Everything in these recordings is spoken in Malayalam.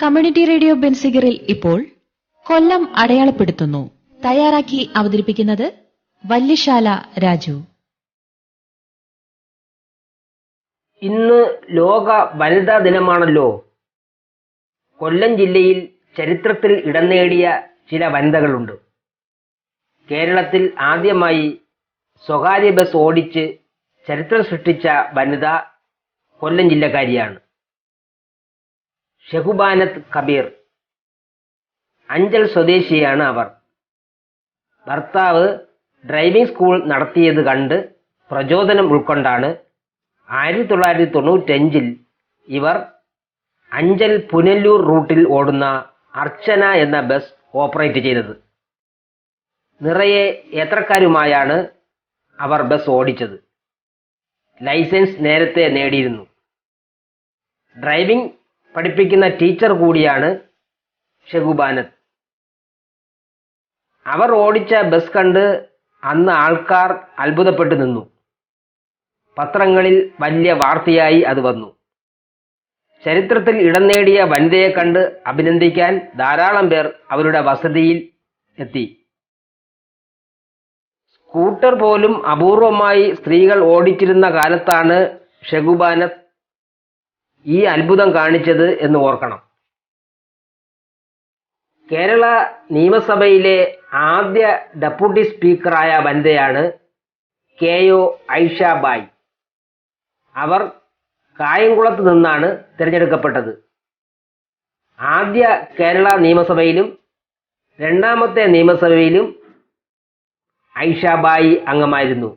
കമ്മ്യൂണിറ്റി റേഡിയോ ബെൻസിഗറിൽ ഇപ്പോൾ കൊല്ലം അടയാളപ്പെടുത്തുന്നു. തയ്യാറാക്കി അവതരിപ്പിക്കുന്നത് വല്യശാല രാജു. ഇന്ന് ലോക വനിതാ ദിനമാണല്ലോ. കൊല്ലം ജില്ലയിൽ ചരിത്രത്തിൽ ഇടം നേടിയ ചില വനിതകളുണ്ട്. കേരളത്തിൽ ആദ്യമായി സ്വകാര്യ ബസ് ഓടിച്ച് ചരിത്രം സൃഷ്ടിച്ച വനിത കൊല്ലം ജില്ലക്കാരിയാണ്. ഷെഹുബാനത്ത് കബീർ. അഞ്ചൽ സ്വദേശിയാണ് അവർ. ഭർത്താവ് ഡ്രൈവിംഗ് സ്കൂൾ നടത്തിയത് കണ്ട് പ്രചോദനം ഉൾക്കൊണ്ടാണ് 1995 ഇവർ അഞ്ചൽ പുനലൂർ റൂട്ടിൽ ഓടുന്ന അർച്ചന എന്ന ബസ് ഓപ്പറേറ്റ് ചെയ്തത്. നിറയെ യാത്രക്കാരുമായാണ് അവർ ബസ് ഓടിച്ചത്. ലൈസൻസ് നേരത്തെ നേടിയിരുന്നു. ഡ്രൈവിംഗ് പഠിപ്പിക്കുന്ന ടീച്ചർ കൂടിയാണ് ഷെഹുബാനത്ത്. അവർ ഓടിച്ച ബസ് കണ്ട് അന്ന് ആൾക്കാർ അത്ഭുതപ്പെട്ടു നിന്നു. പത്രങ്ങളിൽ വലിയ വാർത്തയായി അത് വന്നു. ചരിത്രത്തിൽ ഇടം നേടിയ വനിതയെ കണ്ട് അഭിനന്ദിക്കാൻ ധാരാളം പേർ അവരുടെ വസതിയിൽ എത്തി. സ്കൂട്ടർ പോലും അപൂർവമായി സ്ത്രീകൾ ഓടിച്ചിരുന്ന കാലത്താണ് ഷെഹുബാനത്ത് ഈ അത്ഭുതം കാണിച്ചത് എന്ന് ഓർക്കണം. കേരള നിയമസഭയിലെ ആദ്യ ഡെപ്യൂട്ടി സ്പീക്കറായ വനിതയാണ് KO ഐഷ ബായ്. അവർ കായംകുളത്ത് നിന്നാണ് തിരഞ്ഞെടുക്കപ്പെട്ടത്. ആദ്യ കേരള നിയമസഭയിലും രണ്ടാമത്തെ നിയമസഭയിലും ഐഷ ബായി അംഗമായിരുന്നു.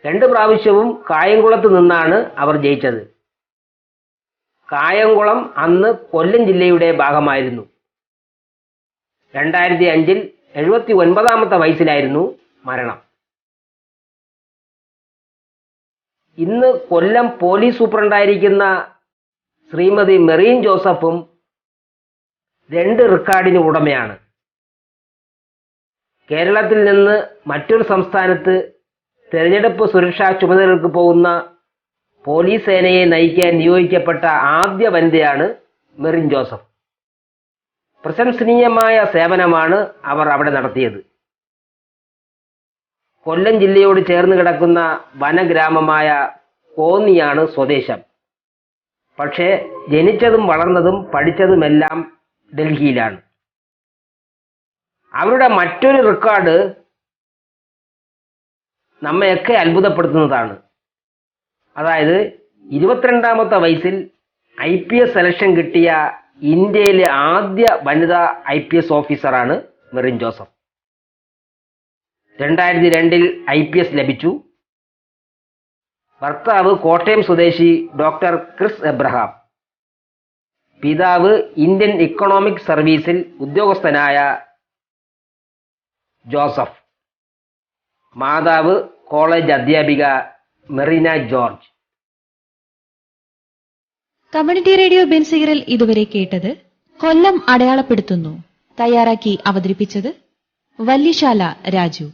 2 പ്രാവശ്യവും കായംകുളത്ത് നിന്നാണ് അവർ ജയിച്ചത്. കായംകുളം അന്ന് കൊല്ലം ജില്ലയുടെ ഭാഗമായിരുന്നു. 2005 79ാമത്തെ വയസ്സിലായിരുന്നു മരണം. ഇന്ന് കൊല്ലം പോലീസ് സൂപ്രണ്ടായിരിക്കുന്ന ശ്രീമതി മെറീൻ ജോസഫും 2 റെക്കോർഡിന് ഉടമയാണ്. കേരളത്തിൽ നിന്ന് മറ്റൊരു സംസ്ഥാനത്ത് തെരഞ്ഞെടുപ്പ് സുരക്ഷാ ചുമതലകൾക്ക് പോകുന്ന പോലീസ് സേനയെ നയിക്കാൻ നിയോഗിക്കപ്പെട്ട ആദ്യ വനിതയാണ് മെറിൻ ജോസഫ്. പ്രശംസനീയമായ സേവനമാണ് അവർ അവിടെ നടത്തിയത്. കൊല്ലം ജില്ലയോട് ചേർന്ന് കിടക്കുന്ന വനഗ്രാമമായ കോന്നിയാണ് സ്വദേശം. പക്ഷേ ജനിച്ചതും വളർന്നതും പഠിച്ചതുമെല്ലാം ഡൽഹിയിലാണ്. അവരുടെ മറ്റൊരു റെക്കോർഡ് നമ്മയൊക്കെ അത്ഭുതപ്പെടുത്തുന്നതാണ്. അതായത് 22ാമത്തെ വയസ്സിൽ IPS സെലക്ഷൻ കിട്ടിയ ഇന്ത്യയിലെ ആദ്യ വനിതാ IPS ഓഫീസറാണ് മെറിൻ ജോസഫ്. 2002 IPS ലഭിച്ചു. ഭർത്താവ് കോട്ടയം സ്വദേശി ഡോക്ടർ ക്രിസ് എബ്രഹാം. പിതാവ് ഇന്ത്യൻ ഇക്കണോമിക് സർവീസിൽ ഉദ്യോഗസ്ഥനായ ജോസഫ്. മാതാവ് കോളേജ് അധ്യാപിക മെറീന ജോർജ്. കമ്മ്യൂണിറ്റി റേഡിയോ ബെൻസിഗറിൽ ഇതുവരെ കേട്ടത് കൊല്ലം അടയാളപ്പെടുത്തുന്നു. തയ്യാറാക്കി അവതരിപ്പിച്ചത് വല്യശാല രാജു.